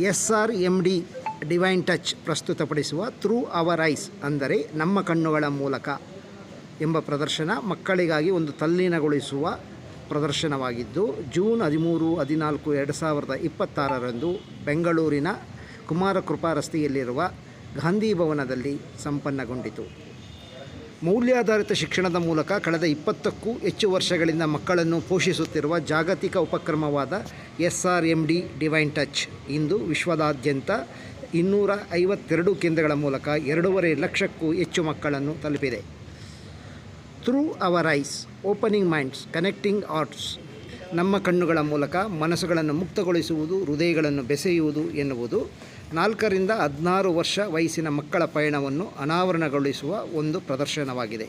SRMD divine touch ಪ್ರಸ್ತುತಪಡಿಸುವ through our eyes ಅಂದರೆ ನಮ್ಮ ಕಣ್ಣುಗಳ ಮೂಲಕ ಎಂಬ ಪ್ರದರ್ಶನ ಮಕ್ಕಳಿಗಾಗಿ ಒಂದು ತಲ್ಲೀನಗೊಳಿಸುವ ಪ್ರದರ್ಶನವಾಗಿದ್ದು ಜೂನ್ 13, 14, 2026ರಂದು ಬೆಂಗಳೂರಿನ ಕುಮಾರಕೃಪಾ ರಸ್ತೆಯಲ್ಲಿರುವ ಗಾಂಧಿ ಭವನದಲ್ಲಿ ಸಂಪನ್ನಗೊಂಡಿತು. ಮೌಲ್ಯಾಧಾರಿತ ಶಿಕ್ಷಣದ ಮೂಲಕ ಕಳೆದ 20ಕ್ಕೂ ಹೆಚ್ಚು ವರ್ಷಗಳಿಂದ ಮಕ್ಕಳನ್ನು ಪೋಷಿಸುತ್ತಿರುವ ಜಾಗತಿಕ ಉಪಕ್ರಮವಾದ SRMD ಡಿವೈನ್ ಟಚ್ ಇಂದು ವಿಶ್ವದಾದ್ಯಂತ 252 ಕೇಂದ್ರಗಳ ಮೂಲಕ 2.5 ಲಕ್ಷಕ್ಕೂ ಹೆಚ್ಚು ಮಕ್ಕಳನ್ನು ತಲುಪಿದೆ. Through our eyes opening minds connecting arts, ನಮ್ಮ ಕಣ್ಣುಗಳ ಮೂಲಕ ಮನಸ್ಸುಗಳನ್ನು ಮುಕ್ತಗೊಳಿಸುವುದು, ಹೃದಯಗಳನ್ನು ಬೆಸೆಯುವುದು ಎನ್ನುವುದು 4 ರಿಂದ 16 ವರ್ಷ ವಯಸ್ಸಿನ ಮಕ್ಕಳ ಪಯಣವನ್ನು ಅನಾವರಣಗೊಳಿಸುವ ಒಂದು ಪ್ರದರ್ಶನವಾಗಿದೆ.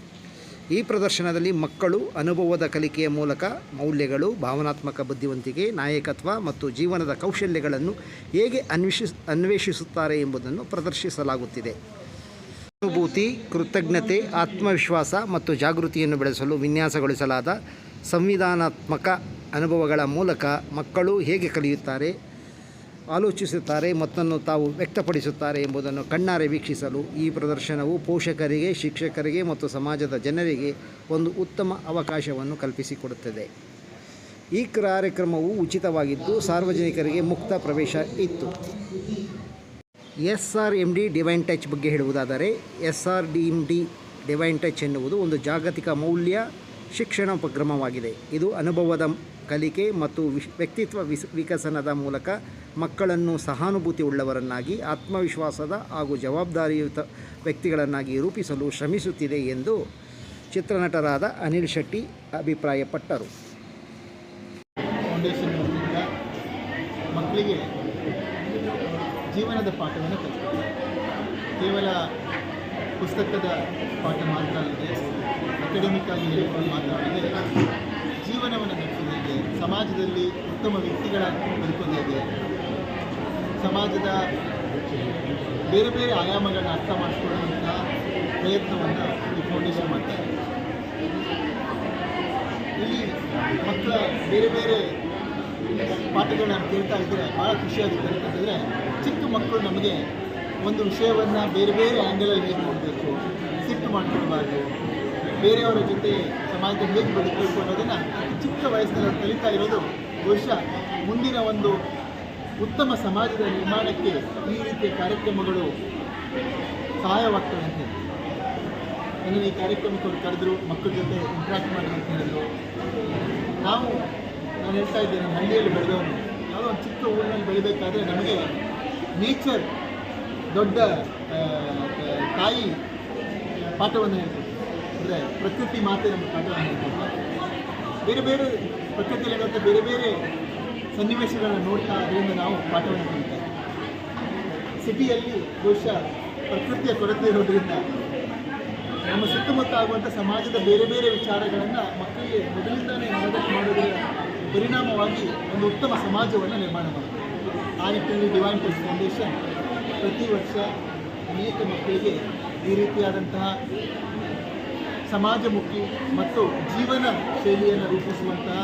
ಈ ಪ್ರದರ್ಶನದಲ್ಲಿ ಮಕ್ಕಳು ಅನುಭವದ ಕಲಿಕೆಯ ಮೂಲಕ ಮೌಲ್ಯಗಳು, ಭಾವನಾತ್ಮಕ ಬುದ್ಧಿವಂತಿಕೆ, ನಾಯಕತ್ವ ಮತ್ತು ಜೀವನದ ಕೌಶಲ್ಯಗಳನ್ನು ಹೇಗೆ ಅನ್ವೇಷಿಸುತ್ತಾರೆ ಎಂಬುದನ್ನು ಪ್ರದರ್ಶಿಸಲಾಗುತ್ತಿದೆ. ಅನುಭೂತಿ, ಕೃತಜ್ಞತೆ, ಆತ್ಮವಿಶ್ವಾಸ ಮತ್ತು ಜಾಗೃತಿಯನ್ನು ಬೆಳೆಸಲು ವಿನ್ಯಾಸಗೊಳಿಸಲಾದ ಸಂವಿಧಾನಾತ್ಮಕ ಅನುಭವಗಳ ಮೂಲಕ ಮಕ್ಕಳು ಹೇಗೆ ಕಲಿಯುತ್ತಾರೆ, ಆಲೋಚಿಸುತ್ತಾರೆ ಮತ್ತು ತಾವು ವ್ಯಕ್ತಪಡಿಸುತ್ತಾರೆ ಎಂಬುದನ್ನು ಕಣ್ಣಾರೆ ವೀಕ್ಷಿಸಲು ಈ ಪ್ರದರ್ಶನವು ಪೋಷಕರಿಗೆ, ಶಿಕ್ಷಕರಿಗೆ ಮತ್ತು ಸಮಾಜದ ಜನರಿಗೆ ಒಂದು ಉತ್ತಮ ಅವಕಾಶವನ್ನು ಕಲ್ಪಿಸಿಕೊಡುತ್ತದೆ. ಈ ಕಾರ್ಯಕ್ರಮವು ಉಚಿತವಾಗಿದ್ದು ಸಾರ್ವಜನಿಕರಿಗೆ ಮುಕ್ತ ಪ್ರವೇಶ ಇತ್ತು. SRMD ಡಿವೈನ್ ಟಚ್ ಬಗ್ಗೆ ಹೇಳುವುದಾದರೆ, SRMD ಡಿವೈನ್ ಟಚ್ ಎನ್ನುವುದು ಒಂದು ಜಾಗತಿಕ ಮೌಲ್ಯ ಶಿಕ್ಷಣ ಉಪಕ್ರಮವಾಗಿದೆ. ಇದು ಅನುಭವದ ಕಲಿಕೆ ಮತ್ತು ವ್ಯಕ್ತಿತ್ವ ವಿಕಸನದ ಮೂಲಕ ಮಕ್ಕಳನ್ನು ಸಹಾನುಭೂತಿ ಉಳ್ಳವರನ್ನಾಗಿ, ಆತ್ಮವಿಶ್ವಾಸದ ಹಾಗೂ ಜವಾಬ್ದಾರಿಯುತ ವ್ಯಕ್ತಿಗಳನ್ನಾಗಿ ರೂಪಿಸಲು ಶ್ರಮಿಸುತ್ತಿದೆ ಎಂದು ಚಿತ್ರನಟರಾದ ಅನಿಲ್ ಶೆಟ್ಟಿ ಅಭಿಪ್ರಾಯಪಟ್ಟರು. ಫೌಂಡೇಶನ್ ಮಕ್ಕಳಿಗೆ ಜೀವನದ ಪಾಠವನ್ನು ಕಲಿಸ್ತಾರೆ. ಕೇವಲ ಪುಸ್ತಕದ ಪಾಠ ಮಾತ್ರ ಅಲ್ಲದೆ, ಅಕಾಡೆಮಿಕ್ ಆಗಿ ಹೇಳಿಕೊಂಡು ಮಾತ್ರ ಅಲ್ಲದೆ, ಜೀವನವನ್ನು ನಡೆಸೋದು ಹೇಗೆ, ಸಮಾಜದಲ್ಲಿ ಉತ್ತಮ ವ್ಯಕ್ತಿಗಳ ಬದುಕೋದು ಹೇಗೆ, ಸಮಾಜದ ಬೇರೆ ಬೇರೆ ಆಯಾಮಗಳನ್ನ ಅರ್ಥ ಮಾಡಿಕೊಳ್ಳುವಂಥ ಪ್ರಯತ್ನವನ್ನು ಈ ಫೌಂಡೇಶನ್ ಮಾಡ್ತಾರೆ. ಇಲ್ಲಿ ಮಕ್ಕಳ ಬೇರೆ ಬೇರೆ ಪಾಠಗಳನ್ನ ಕೇಳ್ತಾ ಇದ್ದರೆ ಭಾಳ ಖುಷಿಯಾಗುತ್ತೆ. ಅಂತಂದರೆ ಚಿಕ್ಕ ಮಕ್ಕಳು ನಮಗೆ ಒಂದು ವಿಷಯವನ್ನು ಬೇರೆ ಬೇರೆ ಆ್ಯಂಗಲಲ್ಲಿ ಹೇಗೆ ನೋಡಬೇಕು, ಸಿಟ್ಟು ಮಾಡ್ಕೊಳ್ಬಾರ್ದು, ಬೇರೆಯವರ ಜೊತೆ ಸಮಾಜದಲ್ಲಿ ಹೇಗೆ ಬದುಕಬೇಕು ಅನ್ನೋದನ್ನು ಚಿಕ್ಕ ವಯಸ್ಸಿನಲ್ಲಿ ಕಲಿತಾ ಇರೋದು ಬಹುಶಃ ಮುಂದಿನ ಒಂದು ಉತ್ತಮ ಸಮಾಜದ ನಿರ್ಮಾಣಕ್ಕೆ ಈ ರೀತಿಯ ಕಾರ್ಯಕ್ರಮಗಳು ಸಹಾಯವಾಗ್ತವೆ ಅಂತ ಹೇಳಿ ನನಗೆ ಈ ಕಾರ್ಯಕ್ರಮಕ್ಕೆ ಅವರು ಕರೆದ್ರು, ಮಕ್ಕಳ ಜೊತೆ ಇಂಟ್ರ್ಯಾಕ್ಟ್ ಮಾಡಿ ಅಂತ ಹೇಳಿದ್ರು. ನಾನು ಹೇಳ್ತಾ ಇದ್ದೇನೆ, ಹಳ್ಳಿಯಲ್ಲಿ ಬೆಳೆದವನು, ಯಾವುದೋ ಒಂದು ಚಿಕ್ಕ ಊರಿನಲ್ಲಿ ಬೆಳಿಬೇಕಾದ್ರೆ ನಮಗೆ ನೇಚರ್ ದೊಡ್ಡ ತಾಯಿ ಪಾಠವನ್ನು ಹೇಳ್ತಾರೆ. ಅಂದರೆ ಪ್ರಕೃತಿ ಮಾತೆ ನಮ್ಮ ಪಾಠವನ್ನು ಹೇಳ್ತಾರೆ. ಬೇರೆ ಬೇರೆ ಪ್ರಕೃತಿಯಲ್ಲಿರುವಂಥ ಬೇರೆ ಬೇರೆ ಸನ್ನಿವೇಶಗಳನ್ನು ನೋಡ್ತಾ ಅದರಿಂದ ನಾವು ಪಾಠವನ್ನು ಕಲಿತಾರೆ. ಸಿಟಿಯಲ್ಲಿ ಬಹುಶಃ ಪ್ರಕೃತಿಯ ಕೊರತೆ ಇರೋದ್ರಿಂದ ನಮ್ಮ ಸುತ್ತಮುತ್ತ ಆಗುವಂಥ ಸಮಾಜದ ಬೇರೆ ಬೇರೆ ವಿಚಾರಗಳನ್ನು ಮಕ್ಕಳಿಗೆ ಮೊದಲಿಂದಾನೇ ಮನದಟ್ಟು ಮಾಡೋದರ ಪರಿಣಾಮವಾಗಿ ಒಂದು ಉತ್ತಮ ಸಮಾಜವನ್ನು ನಿರ್ಮಾಣ ಮಾಡ್ತಾರೆ. ಆ ನಿಟ್ಟಿನಲ್ಲಿ ಡಿವೈನ್ ಟಚ್ ಫೌಂಡೇಶನ್ ಪ್ರತಿ ವರ್ಷ ಅನೇಕ ಮಕ್ಕಳಿಗೆ ಈ ರೀತಿಯಾದಂತಹ ಸಮಾಜಮುಖಿ ಮತ್ತು ಜೀವನ ಶೈಲಿಯನ್ನು ರೂಪಿಸುವಂತಹ,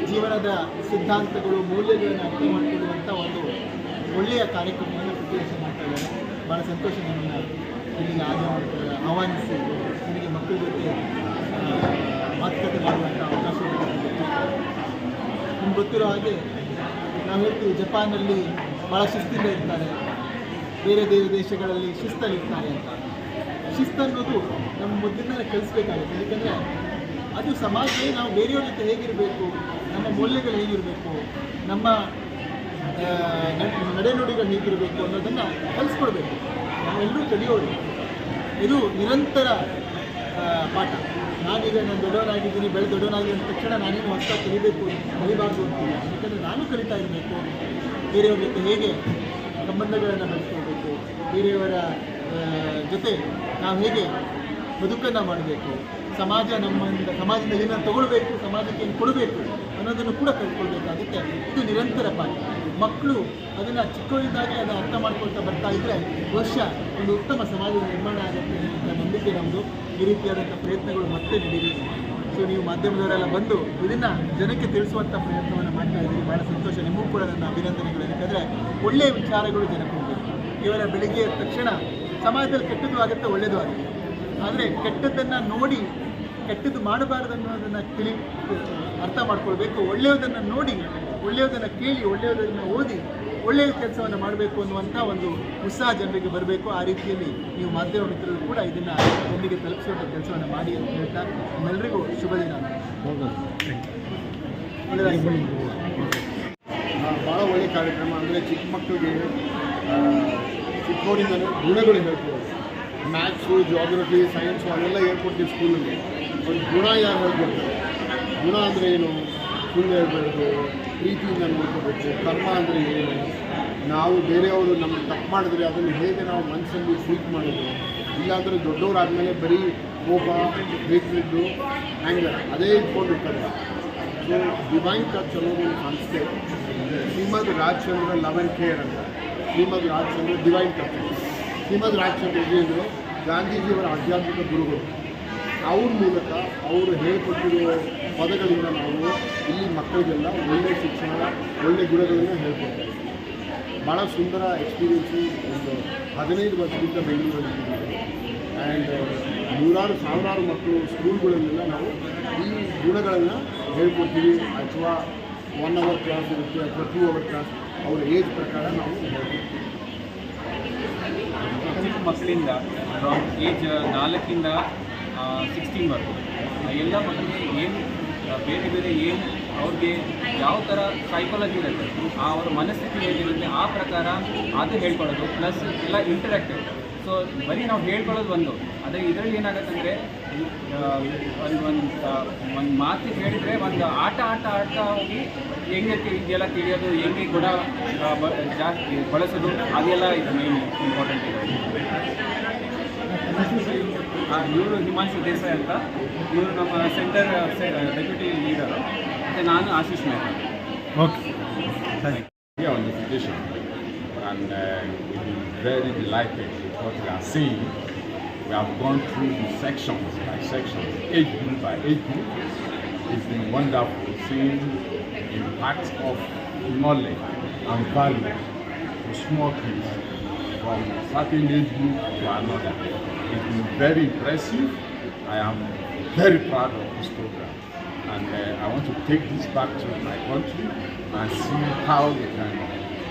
ಜೀವನದ ಸಿದ್ಧಾಂತಗಳು, ಮೌಲ್ಯಗಳನ್ನು ಅರ್ಥ ಮಾಡಿಕೊಳ್ಳುವಂಥ ಒಂದು ಒಳ್ಳೆಯ ಕಾರ್ಯಕ್ರಮವನ್ನು ಪ್ರತಿ ವರ್ಷ ಮಾಡ್ತಾ ಇದ್ದಾರೆ. ಭಾಳ ಸಂತೋಷ ನಮ್ಮನ್ನು ಇಲ್ಲಿಗೆ ಆಹ್ವಾನಿಸಿ ನನಗೆ ಮಕ್ಕಳ ಜೊತೆ ಮಾತುಕತೆ ಮಾಡುವಂಥ ಅವಕಾಶವನ್ನು ನಿಮ್ಗೆ ಗೊತ್ತಿರೋ ಹಾಗೆ ನಾವು ಹೇಳ್ತೀವಿ, ಜಪಾನಲ್ಲಿ ಭಾಳ ಶಿಸ್ತಿಂದ ಇರ್ತಾರೆ, ಬೇರೆ ದೇಶಗಳಲ್ಲಿ ಶಿಸ್ತಲ್ಲಿರ್ತಾರೆ ಅಂತ. ಶಿಸ್ತನ್ನೋದು ನಮ್ಮ ಮೊದಲಿಂದಲೇ ಕಲಿಸ್ಬೇಕಾಗುತ್ತೆ. ಯಾಕಂದರೆ ಅದು ಸಮಾಜದಲ್ಲಿ ನಾವು ಬೇರೆಯವ್ರ ಜೊತೆ ಹೇಗಿರಬೇಕು, ನಮ್ಮ ಮೌಲ್ಯಗಳು ಹೇಗಿರಬೇಕು, ನಮ್ಮ ನಡೆನುಡಿಗಳು ಹೇಗಿರಬೇಕು ಅನ್ನೋದನ್ನು ಕಲಿಸ್ಕೊಡ್ಬೇಕು. ನಾವೆಲ್ಲರೂ ಕಲಿಯೋರು. ಇದು ನಿರಂತರ ಪಾಠ. ನಾನೀಗ ನಾನು ದೊಡ್ಡವನಾಗಿದ್ದೀನಿ, ದೊಡ್ಡವನಾಗಿ ಅಂದ ತಕ್ಷಣ ನಾನೇನು ಹೊಸ ಕಲಿಬಾರ್ದು ಅಂತಿಲ್ಲ. ಯಾಕಂದರೆ ನಾನು ಕಲಿತಾ ಇರಬೇಕು, ಬೇರೆಯವ್ರ ಜೊತೆ ಹೇಗೆ ಸಂಬಂಧಗಳನ್ನು ಬೆಳೆಸ್ಕೊಳ್ಬೇಕು, ಬೇರೆಯವರ ಜೊತೆ ನಾವು ಹೇಗೆ ಬದುಕನ್ನು ಮಾಡಬೇಕು, ಸಮಾಜದಿಂದ ಏನನ್ನು ತಗೊಳ್ಬೇಕು, ಸಮಾಜಕ್ಕೆ ಏನು ಕೊಡಬೇಕು ಅನ್ನೋದನ್ನು ಕೂಡ ಕಲ್ತ್ಕೊಳ್ಬೇಕಾಗುತ್ತೆ. ಇದು ನಿರಂತರ ಪಾಠ. ಮಕ್ಕಳು ಅದನ್ನು ಚಿಕ್ಕವರಿದ್ದಾಗೆ ಅದನ್ನು ಅರ್ಥ ಮಾಡ್ಕೊಳ್ತಾ ಬರ್ತಾ ಇದ್ದರೆ ಬಹುಶಃ ಒಂದು ಉತ್ತಮ ಸಮಾಜದ ನಿರ್ಮಾಣ ಆಗುತ್ತೆ ಅಂತ ನಂಬಿಕೆ ನಮ್ಮದು. ಈ ರೀತಿಯಾದಂಥ ಪ್ರಯತ್ನಗಳು ಮತ್ತೆ ನಡೀಲಿ. ಸೊ ನೀವು ಮಾಧ್ಯಮದವರೆಲ್ಲ ಬಂದು ಇದನ್ನು ಜನಕ್ಕೆ ತಿಳಿಸುವಂಥ ಪ್ರಯತ್ನವನ್ನು ಮಾಡ್ತಾ ಇದ್ದೀರಿ. ಭಾಳ ಸಂತೋಷ. ನಿಮಗೂ ಕೂಡ ನನ್ನ ಅಭಿನಂದನೆಗಳು. ಯಾಕಂದರೆ ಒಳ್ಳೆಯ ವಿಚಾರಗಳು ಜನಕ್ಕೆ ಹೋಗಬೇಕು. ಕೇವಲ ಬೆಳಿಗ್ಗೆ ಎದ್ದ ತಕ್ಷಣ ಸಮಾಜದಲ್ಲಿ ಕೆಟ್ಟದ್ದು ಆಗುತ್ತೆ, ಒಳ್ಳೆಯದು ಆಗುತ್ತೆ. ಆದರೆ ಕೆಟ್ಟದ್ದನ್ನು ನೋಡಿ ಕೆಟ್ಟದ್ದು ಮಾಡಬಾರ್ದು ಅನ್ನೋದನ್ನು ಅರ್ಥ ಮಾಡ್ಕೊಳ್ಬೇಕು. ಒಳ್ಳೆಯದನ್ನು ನೋಡಿ, ಒಳ್ಳೆಯದನ್ನು ಕೇಳಿ, ಒಳ್ಳೆಯದನ್ನು ಓದಿ ಒಳ್ಳೆಯ ಕೆಲಸವನ್ನು ಮಾಡಬೇಕು ಅನ್ನುವಂಥ ಒಂದು ಉತ್ಸಾಹ ಜನರಿಗೆ ಬರಬೇಕು. ಆ ರೀತಿಯಲ್ಲಿ ನೀವು ಮಾಧ್ಯಮ ಮಿತ್ರರು ಕೂಡ ಇದನ್ನು ಜನರಿಗೆ ತಲುಪಿಸುವಂಥ ಕೆಲಸವನ್ನು ಮಾಡಿ ಅಂತ ಹೇಳ್ತಾ ನಿಮ್ಮೆಲ್ಲರಿಗೂ ಶುಭ ದಿನ. ಭಾಳ ಒಳ್ಳೆಯ ಕಾರ್ಯಕ್ರಮ. ಅಂದರೆ ಚಿಕ್ಕ ಮಕ್ಕಳಿಗೆ ಚಿಕ್ಕವರಿಂದಲೇ ಗುಣಗಳು ಹೇಳ್ಕೊಡೋದು. ಮ್ಯಾಥ್ಸು, ಜಿಯೋಗ್ರಫಿ, ಸೈನ್ಸು ಅದೆಲ್ಲ ಹೇಳ್ಕೊಡ್ತೀವಿ ಸ್ಕೂಲಲ್ಲಿ. ಒಂದು ಗುಣ ಯಾರು ಹೇಳ್ಕೊಡ್ತಾರೆ? ಗುಣ ಅಂದರೆ ಏನು? ಸುಳ್ಳು ಹೇಳ್ಬಾರ್ದು, ಪ್ರೀತಿಯಿಂದ ನೋಡ್ಕೋಬೇಕು. ಕರ್ಮ ಅಂದರೆ ಏನು? ನಾವು ಬೇರೆಯವರು ನಮಗೆ ತಪ್ಪು ಮಾಡಿದ್ರೆ ಅದನ್ನು ಹೇಗೆ ನಾವು ಮನಸ್ಸಲ್ಲಿ ಟ್ರೀಟ್ ಮಾಡೋದು. ಇಲ್ಲಾಂದರೆ ದೊಡ್ಡವರಾದಮೇಲೆ ಬರೀ ಕೋಪ, ಬೇಕಿದ್ದು, ಹ್ಯಾಂಗರ್ ಅದೇ ಇಟ್ಕೊಂಡಿರ್ತಾರೆ. ಸೊ ಡಿವೈನ್ ಟಚ್ ಅನ್ನೋದು ಒಂದು ಸಂಸ್ಥೆ. ಶ್ರೀಮದ್ ರಾಜಚಂದ್ರ ಲವ್ ಆ್ಯಂಡ್ ಕೇರ್ ಅಂತ. ಶ್ರೀಮದ್ ರಾಜಚಂದ್ರ ಡಿವೈನ್ ಟಚ್. ಶ್ರೀಮದ್ ರಾಜಚಂದ್ರಜಿ ಅಂದರೆ ಗಾಂಧೀಜಿಯವರ ಆಧ್ಯಾತ್ಮಿಕ ಗುರುಗಳು. ಅವ್ರ ಮೂಲಕ ಅವರು ಹೇಳ್ಕೊಟ್ಟಿರೋ ಪದಗಳಿಂದ ನಾವು ಇಲ್ಲಿ ಮಕ್ಕಳಿಗೆಲ್ಲ ಒಳ್ಳೆಯ ಶಿಕ್ಷಣ, ಒಳ್ಳೆಯ ಗುಣಗಳನ್ನು ಹೇಳ್ಕೊಡ್ತೀವಿ. ಭಾಳ ಸುಂದರ ಎಕ್ಸ್ಪೀರಿಯೆನ್ಸು. ಒಂದು 15 ವರ್ಷದಿಂದ ಬೆಂಗಳೂರಲ್ಲಿ ಆ್ಯಂಡ್ ನೂರಾರು ಸಾವಿರಾರು ಮಕ್ಕಳು ಸ್ಕೂಲ್ಗಳಲ್ಲೆಲ್ಲ ನಾವು ಈ ಗುಣಗಳನ್ನು ಹೇಳ್ಕೊಡ್ತೀವಿ. ಅಥವಾ 1 ಅವರ್ ಕ್ಲಾಸ್ ಇರುತ್ತೆ ಅಥವಾ 2 ಅವರ್ ಕ್ಲಾಸ್, ಅವರ ಏಜ್ ಪ್ರಕಾರ ನಾವು ಹೇಳ್ಕೊಡ್ತೀವಿ. ಚಿಕ್ಕ ಮಕ್ಕಳಿಂದ ಅರೌಂಡ್ ಏಜ್ 4ರಿಂದ 16ವರೆಗೂ ಎಲ್ಲ ಮಕ್ಕಳಿಗೆ ಏನು ಬೇರೆ ಬೇರೆ ಏನು ಅವ್ರಿಗೆ ಯಾವ ಥರ ಸೈಕಾಲಜಿ ಇರುತ್ತೆ, ಅವ್ರ ಮನಸ್ಥಿತಿ ಏನಿರುತ್ತೆ ಆ ಪ್ರಕಾರ ಅದು ಹೇಳ್ಕೊಳ್ಳೋದು. ಪ್ಲಸ್ ಎಲ್ಲ ಇಂಟರಾಕ್ಟಿವ್. ಸೊ ಬರೀ ನಾವು ಹೇಳ್ಕೊಳ್ಳೋದು ಒಂದು, ಅದೇ ಇದರಲ್ಲಿ ಏನಾಗುತ್ತೆ ಅಂದರೆ ಒಂದು ಮಾತು ಹೇಳಿದರೆ ಒಂದು ಆಟ ಹೋಗಿ ಹೆಂಗೆ ಇದೆಲ್ಲ ತಿಳಿಯೋದು, ಹೆಂಗೆ ಗುಣ ಜಾಸ್ತಿ ಬಳಸೋದು, ಅದೆಲ್ಲ ಇದು ಮೇನ್ ಇಂಪಾರ್ಟೆಂಟ್ ಇದೆ. ಇವರು ಹಿಮಾಂಶು ದೇಸಾಯಿ ಅಂತ, ಇವರು ನಮ್ಮ ಸೆಂಟರ್ ಡೆಪ್ಯೂಟಿ ಲೀಡರ್, ಮತ್ತು ನಾನು Ashish Mehta. Okay, Here on the foundation, and we've been very delighted with what we are seeing. We have gone through the sections by sections, age group by age group. It's been wonderful seeing the impact of knowledge and value to small kids from certain age group to another. It's been very impressive. I am very proud of this program, and I want to take this back to my country and see how we can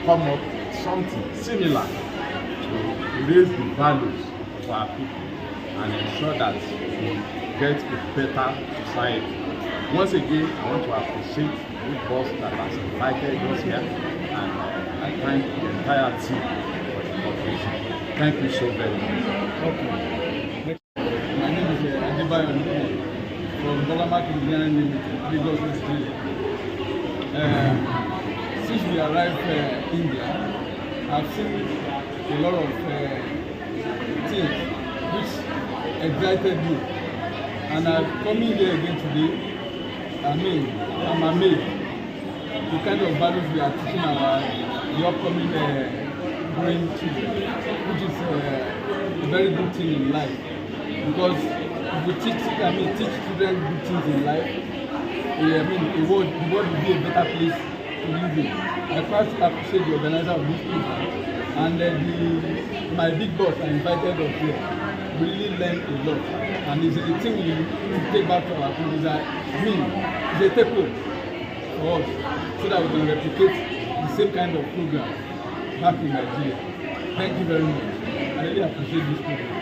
come up with something similar to raise the values of our people and ensure that we get a better society. Once again, I want to appreciate the boss that has invited us here, and I thank the entire team for the cooperation. Thank you so very much. Okay. My name is Adebayo from Bolamak Engineering Limited, Lagos Nigeria. Since we arrived in India, I've seen a lot of things which excited me, and I'm coming here again today. I'm amazed the kind of values we are teaching the upcoming growing children, which is a very good thing in life. Because if we teach children good things in life, the world will be a better place to live in. I first appreciate the organizer of this program, and my big boss I invited us here. We really learned a lot, and it's a thing we need to take back to our country. It's a take home for us, so that we can replicate the same kind of program back in Nigeria. Thank you very much. I really appreciate this program.